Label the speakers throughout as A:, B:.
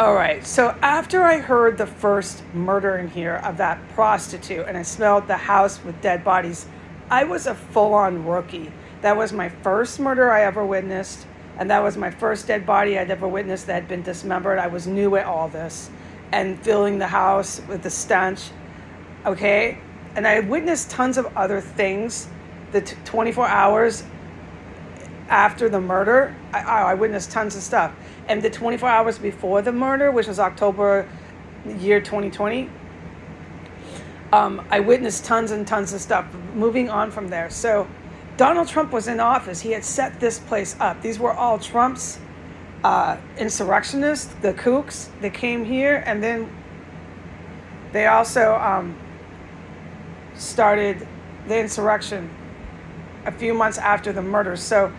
A: All right, so after I heard the first murder in here of that prostitute and I smelled the house with dead bodies, I was a full-on rookie. That was my first murder I ever witnessed, and that was my first dead body I'd ever witnessed that had been dismembered. I was new at all this and filling the house with the stench, okay? And I witnessed tons of other things. The 24 hours after the murder, I witnessed tons of stuff. And the 24 hours before the murder, which was October year 2020, I witnessed tons and tons of stuff. Moving on from there. So Donald Trump was in office. He had set this place up. These were all Trump's insurrectionists, the kooks that came here. And then they also started the insurrection a few months after the murder. So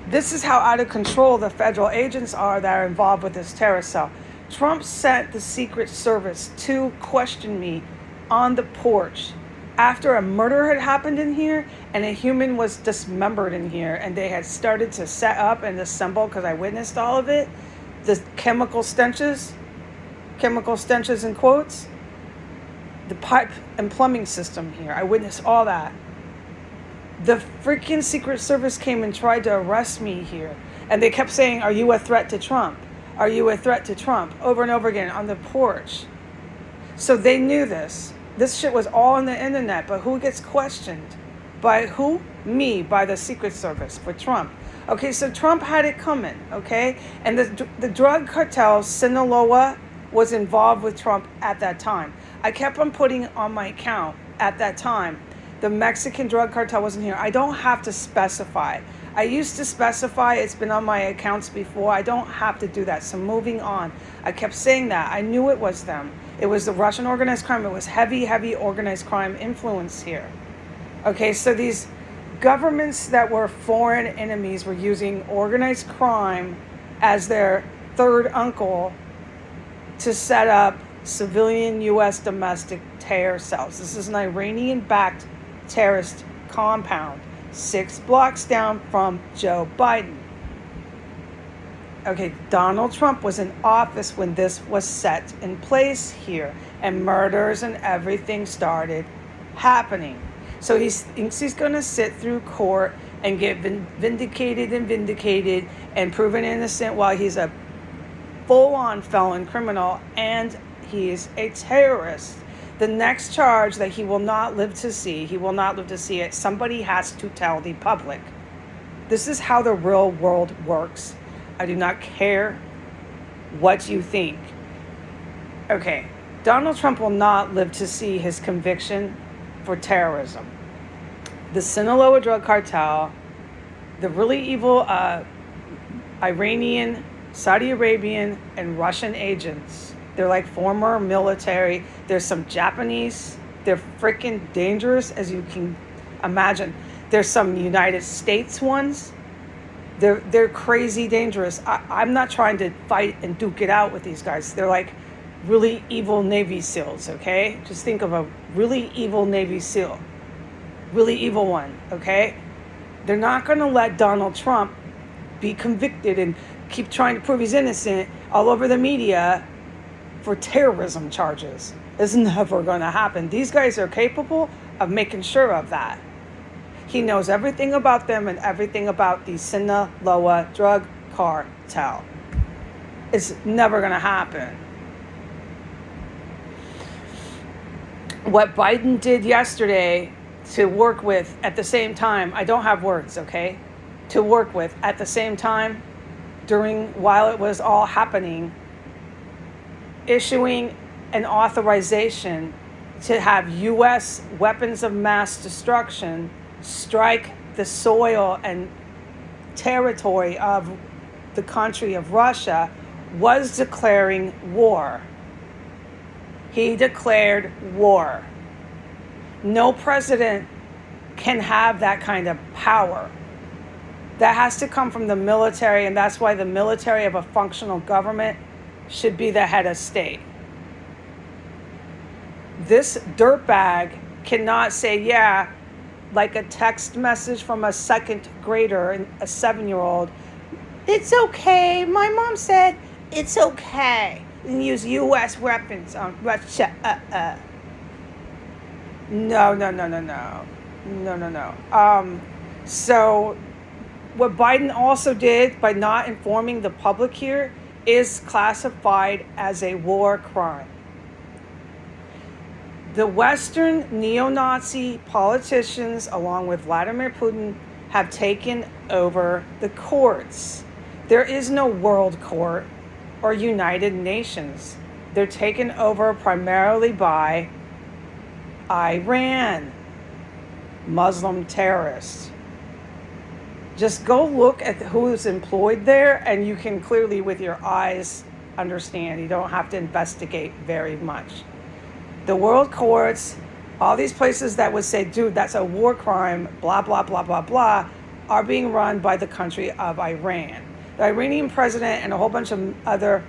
A: this is how out of control the federal agents are that are involved with this terrorist cell. Trump sent the Secret Service to question me on the porch after a murder had happened in here and a human was dismembered in here, and they had started to set up and assemble, because I witnessed all of it, the chemical stenches in quotes, the pipe and plumbing system here. I witnessed all that. The freaking Secret Service came and tried to arrest me here. And they kept saying, "Are you a threat to Trump? Are you a threat to Trump?" Over and over again on the porch. So they knew this. This shit was all on the internet. But who gets questioned? By who? Me, by the Secret Service for Trump. Okay, so Trump had it coming, okay? And the drug cartel, Sinaloa, was involved with Trump at that time. I kept on putting on my account at that time, the Mexican drug cartel wasn't here. I don't have to specify. I used to specify. It's been on my accounts before. I don't have to do that. So moving on. I kept saying that. I knew it was them. It was the Russian organized crime. It was heavy, heavy organized crime influence here. Okay, so these governments that were foreign enemies were using organized crime as their third uncle to set up civilian U.S. domestic terror cells. This is an Iranian-backed terrorist compound 6 blocks down from Joe Biden. Okay, Donald Trump was in office when this was set in place here, and murders and everything started happening. So he thinks he's going to sit through court and get vindicated and proven innocent while he's a full-on felon criminal and he's a terrorist. The next charge that he will not live to see, it. Somebody has to tell the public. This is how the real world works. I do not care what you think. Okay, Donald Trump will not live to see his conviction for terrorism. The Sinaloa drug cartel, the really evil Iranian, Saudi Arabian, and Russian agents. They're like former military. There's some Japanese. They're freaking dangerous, as you can imagine. There's some United States ones. They're crazy dangerous. I'm not trying to fight and duke it out with these guys. They're like really evil Navy SEALs, okay? Just think of a really evil Navy SEAL. Really evil one, okay? They're not going to let Donald Trump be convicted and keep trying to prove he's innocent all over the media for terrorism charges. It's never going to happen. These guys are capable of making sure of that. He knows everything about them and everything about the Sinaloa drug cartel. It's never going to happen. What Biden did yesterday to work with at the same time, I don't have words, okay? To work with at the same time while it was all happening, issuing an authorization to have U.S. weapons of mass destruction strike the soil and territory of the country of Russia was declaring war. He declared war. No president can have that kind of power. That has to come from the military, and that's why the military of a functional government should be the head of state. This dirtbag cannot say, yeah, like a text message from a second grader, a 7-year-old, "It's okay. My mom said it's okay." and use U.S. weapons on Russia. No, no, no, no, no. No, no, no. So what Biden also did by not informing the public here is classified as a war crime. The Western neo-Nazi politicians, along with Vladimir Putin, have taken over the courts. There is no world court or United Nations. They're taken over primarily by Iran, Muslim terrorists. Just go look at who's employed there, and you can clearly, with your eyes, understand. You don't have to investigate very much. The world courts, all these places that would say, dude, that's a war crime, blah, blah, blah, blah, blah, are being run by the country of Iran. The Iranian president and a whole bunch of other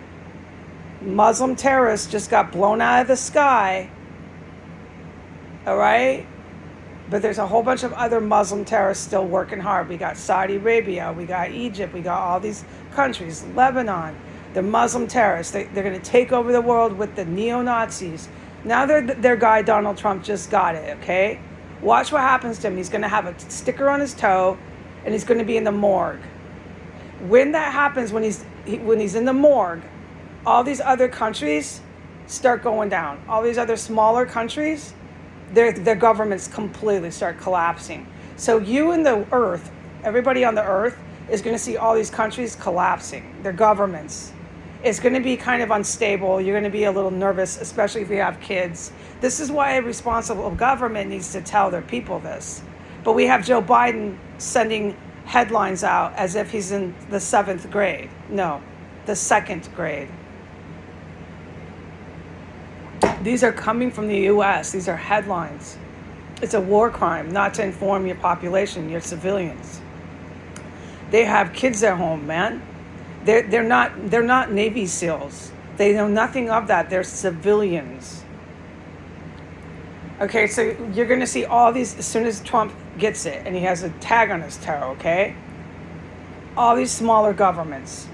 A: Muslim terrorists just got blown out of the sky. All right? But there's a whole bunch of other Muslim terrorists still working hard. We got Saudi Arabia, we got Egypt, we got all these countries, Lebanon. The Muslim terrorists, they're going to take over the world with the neo-Nazis. Now their guy, Donald Trump, just got it, okay? Watch what happens to him. He's going to have a sticker on his toe, and he's going to be in the morgue. When that happens, when he's in the morgue, all these other countries start going down. All these other smaller countries, their governments completely start collapsing. So you and the earth, everybody on the earth, is going to see all these countries collapsing, their governments. It's going to be kind of unstable. You're going to be a little nervous, especially if you have kids. This is why a responsible government needs to tell their people this. But we have Joe Biden sending headlines out as if he's in the 7th grade. No, the 2nd grade. These are coming from the U.S. These are headlines. It's a war crime not to inform your population, your civilians. They have kids at home, man. They're not Navy SEALs. They know nothing of that. They're civilians. Okay, so you're going to see all these as soon as Trump gets it, and he has a tag on his toe, okay? All these smaller governments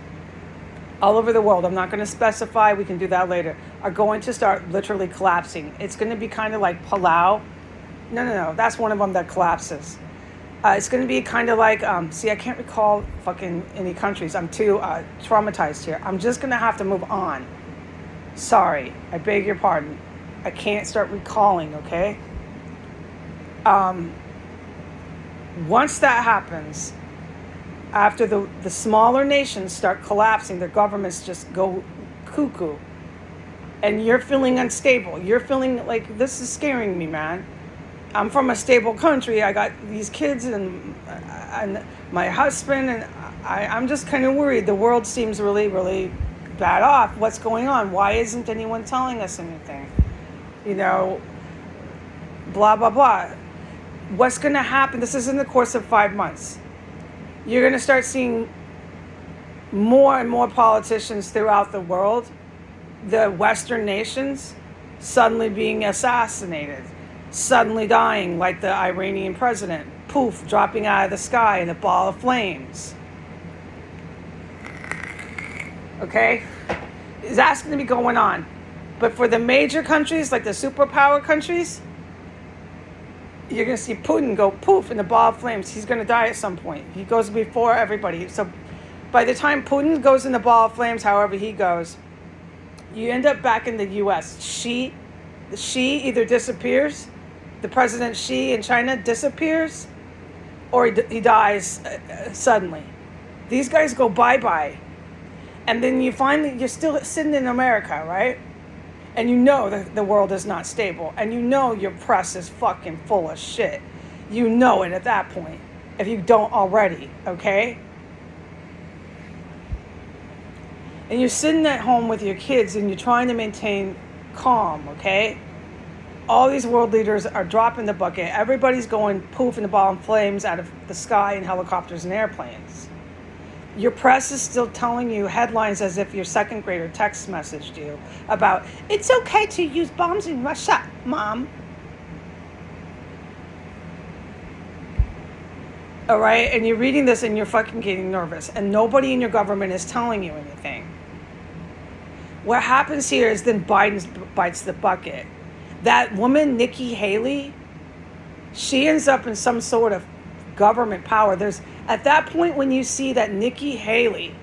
A: all over the world, I'm not going to specify, we can do that later, are going to start literally collapsing. It's going to be kind of like Palau. No, that's one of them that collapses. It's going to be kind of like, I can't recall fucking any countries. I'm too traumatized here. I'm just going to have to move on. Sorry, I beg your pardon. I can't start recalling, okay? Once that happens, after the smaller nations start collapsing, their governments just go cuckoo. And you're feeling unstable. You're feeling like, this is scaring me, man. I'm from a stable country. I got these kids and my husband, and I'm just kind of worried. The world seems really, really bad off. What's going on? Why isn't anyone telling us anything? You know, blah, blah, blah. What's going to happen? This is in the course of 5 months. You're going to start seeing more and more politicians throughout the world, the Western nations, suddenly being assassinated. Suddenly dying, like the Iranian president, poof, dropping out of the sky in a ball of flames. Okay? That's going to be going on. But for the major countries, like the superpower countries, you're going to see Putin go poof in a ball of flames. He's going to die at some point. He goes before everybody. So by the time Putin goes in the ball of flames, however he goes, you end up back in the U.S. Xi either disappears, the President Xi in China disappears, or he dies suddenly. These guys go bye-bye. And then you're still sitting in America, right? And you know that the world is not stable. And you know your press is fucking full of shit. You know it at that point, if you don't already, okay? And you're sitting at home with your kids and you're trying to maintain calm, okay? All these world leaders are dropping the bucket. Everybody's going poof in the ball of flames out of the sky in helicopters and airplanes. Your press is still telling you headlines as if your 2nd grader text messaged you about, it's okay to use bombs in Russia, Mom. All right? And you're reading this and you're fucking getting nervous. And nobody in your government is telling you anything. What happens here is then Biden bites the bucket. That woman, Nikki Haley, she ends up in some sort of government power. There's at that point when you see that Nikki Haley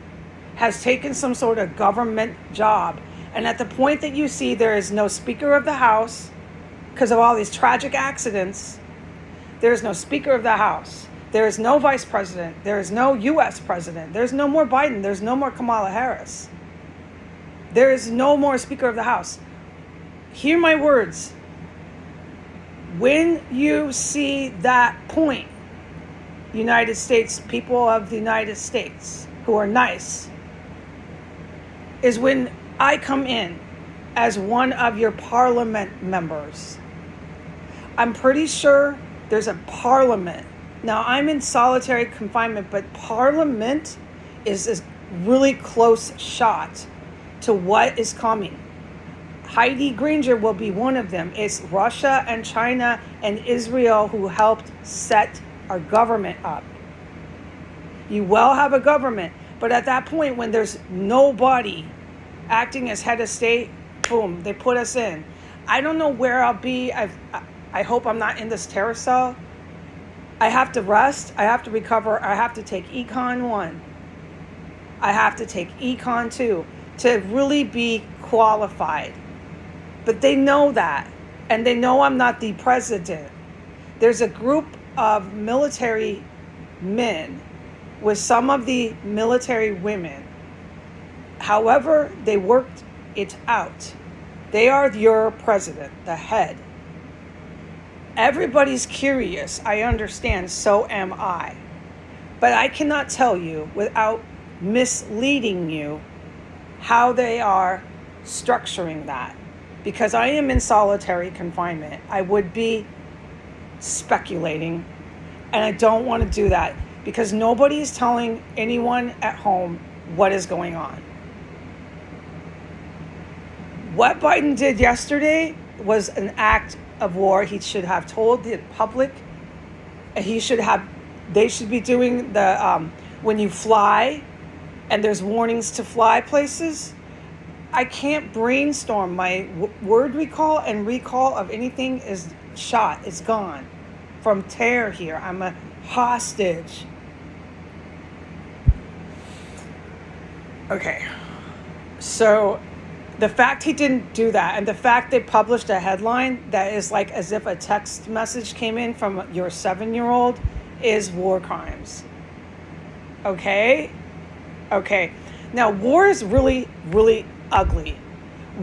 A: has taken some sort of government job, and at the point that you see there is no Speaker of the House because of all these tragic accidents, there is no Speaker of the House. There is no Vice President. There is no U.S. President. There's no more Biden. There's no more Kamala Harris. There is no more Speaker of the House. Hear my words. When you see that point, United States, people of the United States who are nice, is when I come in as one of your parliament members. I'm pretty sure there's a parliament. Now, I'm in solitary confinement, but parliament is a really close shot to what is coming. Heidi Granger will be one of them. It's Russia and China and Israel who helped set our government up. You will have a government, but at that point when there's nobody acting as head of state, boom, they put us in. I don't know where I'll be. I hope I'm not in this terror cell. I have to rest. I have to recover. I have to take Econ 1. I have to take Econ 2 to really be qualified. But they know that. And they know I'm not the president. There's a group of military men with some of the military women. However, they worked it out. They are your president, the head. Everybody's curious. I understand. So am I. But I cannot tell you without misleading you how they are structuring that. Because I am in solitary confinement. I would be speculating. And I don't want to do that. Because nobody is telling anyone at home what is going on. What Biden did yesterday was an act of war. He should have told the public. They should be doing the, when you fly and there's warnings to fly places. I can't brainstorm. My word recall and recall of anything is shot. It's gone from terror here. I'm a hostage. Okay. So the fact he didn't do that, and the fact they published a headline that is like as if a text message came in from your 7-year-old is war crimes. Okay? Okay. Now, war is really, really ugly.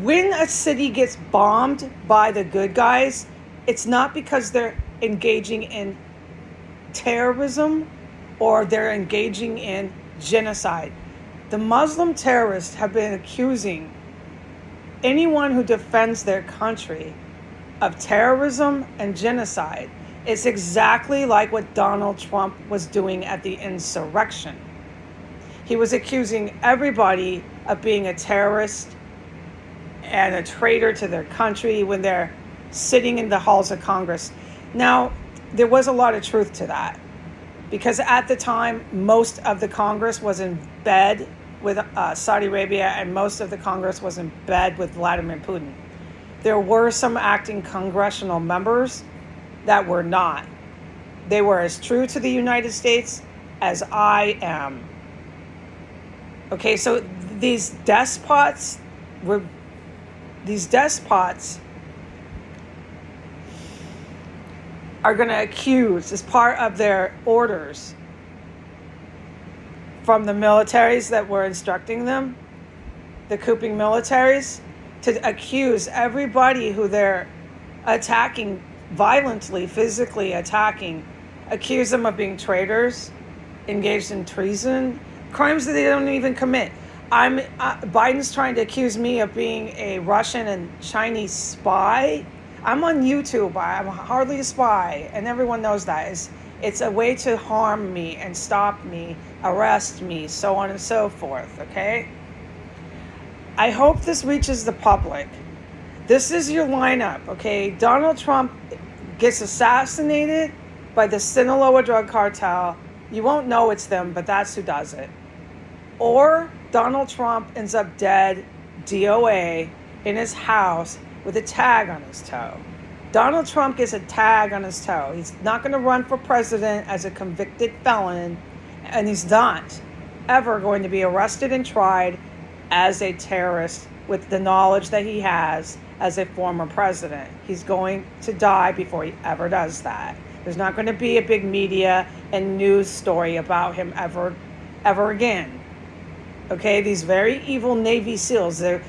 A: When a city gets bombed by the good guys, it's not because they're engaging in terrorism or they're engaging in genocide. The Muslim terrorists have been accusing anyone who defends their country of terrorism and genocide. It's exactly like what Donald Trump was doing at the insurrection. He was accusing everybody of being a terrorist and a traitor to their country when they're sitting in the halls of Congress. Now, there was a lot of truth to that because at the time, most of the Congress was in bed with Saudi Arabia, and most of the Congress was in bed with Vladimir Putin. There were some acting congressional members that were not. They were as true to the United States as I am. Okay, so these despots are going to accuse, as part of their orders from the militaries that were instructing them, the couping militaries, to accuse everybody who they're attacking violently, physically attacking, accuse them of being traitors, engaged in treason, crimes that they don't even commit. Biden's trying to accuse me of being a Russian and Chinese spy. I'm on YouTube. I'm hardly a spy, and everyone knows that. It's a way to harm me and stop me, arrest me, so on and so forth, okay? I hope this reaches the public. This is your lineup, okay? Donald Trump gets assassinated by the Sinaloa drug cartel. You won't know it's them, but that's who does it. Or Donald Trump ends up dead DOA in his house with a tag on his toe. Donald Trump gets a tag on his toe. He's not going to run for president as a convicted felon, and he's not ever going to be arrested and tried as a terrorist with the knowledge that he has as a former president. He's going to die before he ever does that. There's not going to be a big media and news story about him ever again. Okay, these very evil Navy SEALs, they're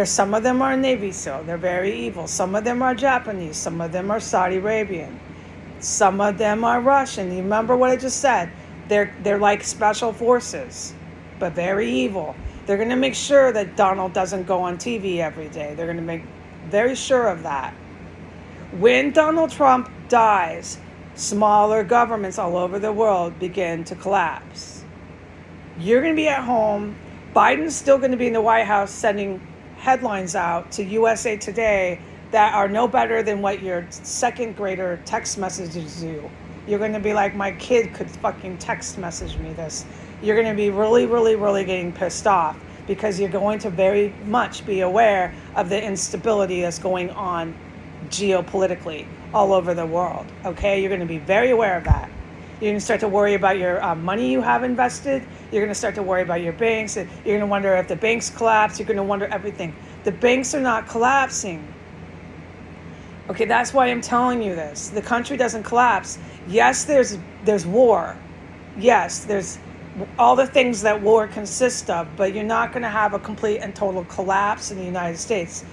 A: some of them are Navy SEAL. They're very evil. Some of them are Japanese. Some of them are Saudi Arabian. Some of them are Russian. You remember what I just said? They're like special forces, but very evil. They're going to make sure that Donald doesn't go on TV every day. They're going to make very sure of that. When Donald Trump dies, smaller governments all over the world begin to collapse. You're going to be at home. Biden's still going to be in the White House sending headlines out to USA Today that are no better than what your second grader text messages do. You're going to be like, my kid could fucking text message me this. You're going to be really, really, really getting pissed off because you're going to very much be aware of the instability that's going on geopolitically all over the world. Okay? You're going to be very aware of that. You're going to start to worry about your money you have invested. You're going to start to worry about your banks. You're going to wonder if the banks collapse. You're going to wonder everything. The banks are not collapsing. Okay, that's why I'm telling you this. The country doesn't collapse. Yes, there's war. Yes, there's all the things that war consists of, but you're not going to have a complete and total collapse in the United States.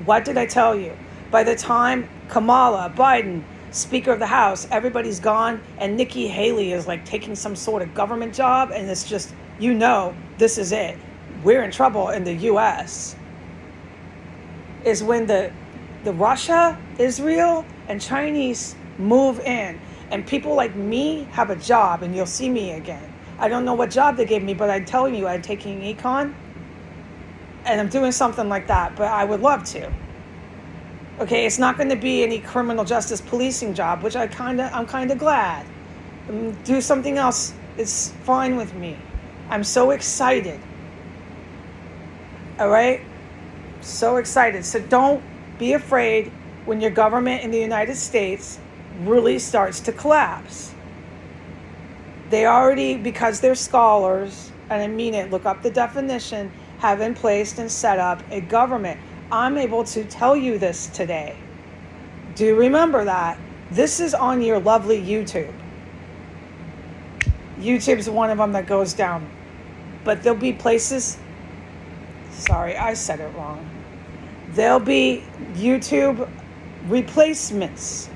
A: What did I tell you? By the time Kamala, Biden, Speaker of the House, everybody's gone, and Nikki Haley is like taking some sort of government job, and it's just, this is it. We're in trouble in the U.S. Is when the Russia, Israel, and Chinese move in, and people like me have a job, and you'll see me again. I don't know what job they gave me, but I'm telling you, I'm taking econ, and I'm doing something like that, but I would love to. Okay, it's not going to be any criminal justice policing job, which I'm kind of glad. Do something else. It's fine with me. I'm so excited. All right? So excited. So don't be afraid when your government in the United States really starts to collapse. They already, because they're scholars, and I mean it, look up the definition, have in place and set up a government. I'm able to tell you this today. Do remember that. This is on your lovely YouTube. YouTube's one of them that goes down. But there'll be places, sorry, I said it wrong. There'll be YouTube replacements.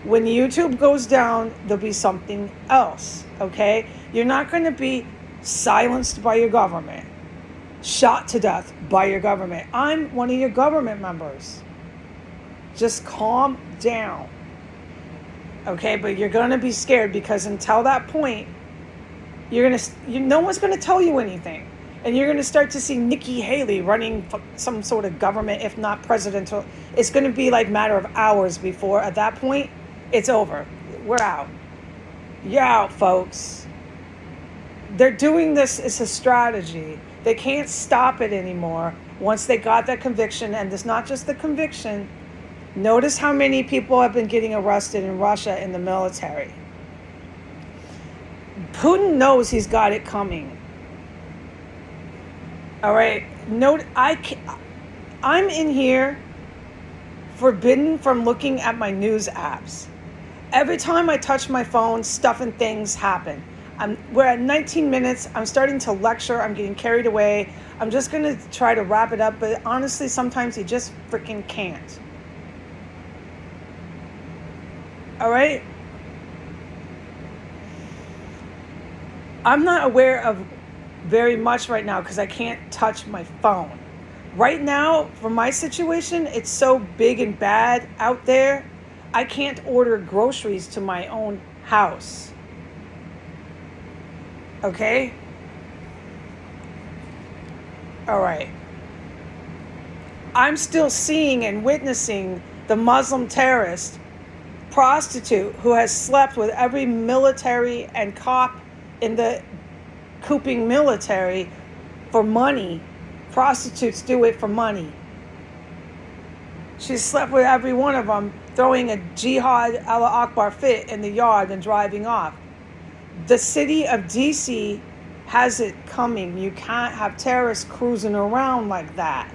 A: When YouTube goes down, there'll be something else, okay? You're not going to be silenced by your government, shot to death by your government. I'm one of your government members. Just calm down. Okay, but you're going to be scared because until that point, no one's going to tell you anything. And you're going to start to see Nikki Haley running for some sort of government, if not presidential. It's going to be like a matter of hours before, at that point, it's over. We're out. You're out, folks. They're doing this as a strategy. They can't stop it anymore once they got that conviction. And it's not just the conviction. Notice how many people have been getting arrested in Russia in the military. Putin knows he's got it coming. All right. I'm in here forbidden from looking at my news apps. Every time I touch my phone, stuff and things happen. We're at 19 minutes. I'm starting to lecture. I'm getting carried away. I'm just going to try to wrap it up. But honestly, sometimes you just freaking can't. All right? I'm not aware of very much right now because I can't touch my phone. Right now, for my situation, it's so big and bad out there, I can't order groceries to my own house. Okay? All right. I'm still seeing and witnessing the Muslim terrorist prostitute who has slept with every military and cop in the cooping military for money, Prostitutes do it for money. She slept with every one of them, throwing a Jihad Allah Akbar fit in the yard and driving off. The city of DC has it coming. You can't have terrorists cruising around like that.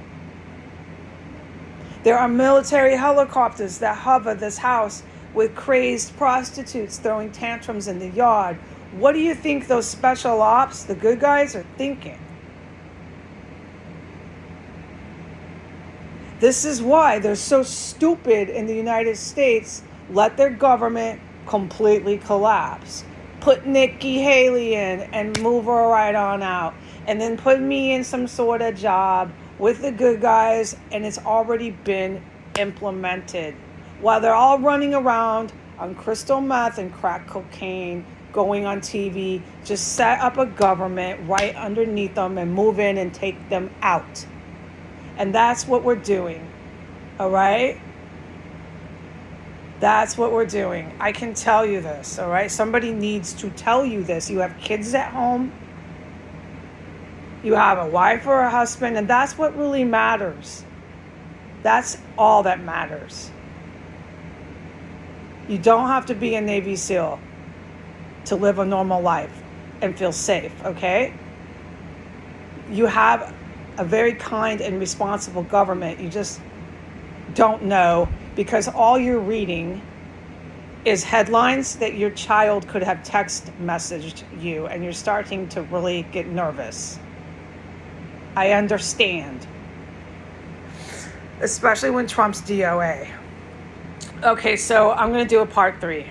A: There are military helicopters that hover this house with crazed prostitutes throwing tantrums in the yard. What do you think those special ops, the good guys, are thinking? This is why they're so stupid in the United States. Let their government completely collapse. Put Nikki Haley in and move her right on out. And then put me in some sort of job with the good guys, and it's already been implemented. While they're all running around on crystal meth and crack cocaine, going on TV, just set up a government right underneath them and move in and take them out. And that's what we're doing, all right? That's what we're doing. I can tell you this, all right? Somebody needs to tell you this. You have kids at home. You have a wife or a husband, and that's what really matters. That's all that matters. You don't have to be a Navy SEAL to live a normal life and feel safe, okay? You have a very kind and responsible government. You just don't know, because all you're reading is headlines that your child could have text messaged you, and you're starting to really get nervous. I understand. Especially when Trump's DOA. Okay, so I'm going to do a part 3.